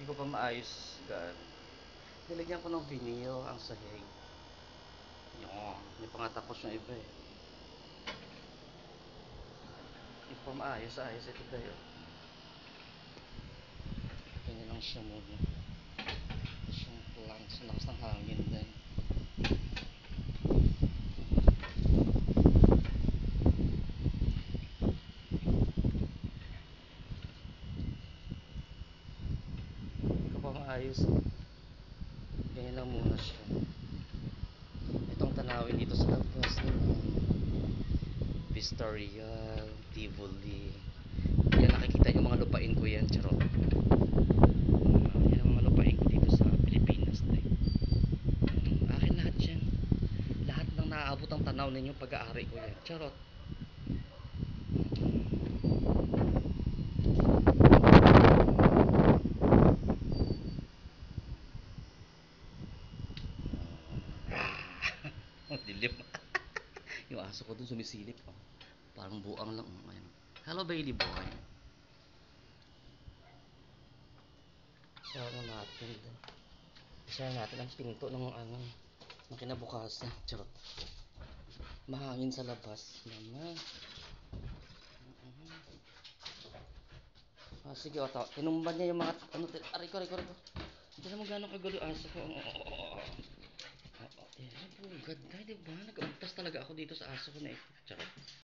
Hindi ko pa maayos gaan. Nilagyan ko ng vinyl ang sahig. Yun. Hindi pa nga tapos yung iba eh. Hindi pa maayos-ayos ito tayo. Ganyan lang siya muna. Siyang plants. Lakas ng hangin din. Hindi ko pa maayos. Ganyan lang muna siya. Itong tanawin dito sa labas naman. Vista Real, Tivoli. Yan nakikita yung mga lupain ko yan. Charot. Yan ang mga lupain ko dito sa Pilipinas. Akin lahat yan. Lahat ng naaabot ang tanaw ninyo pag-aari ko yan. Charot. Dilim. Yung aso ko dun sumisilip. Oh. Parang buang lang. Ayan. Hello baby boy. Isara natin. Isara natin ang pinto ng ng kinabukasan. Charot. Mahangin sa labas. Naman. Sige, tinumban niya yung mga aray ko. Hindi naman gano'ng kagulo aso ko. God, diba? Nag-augtas talaga ako dito sa aso ko na ito. Charot.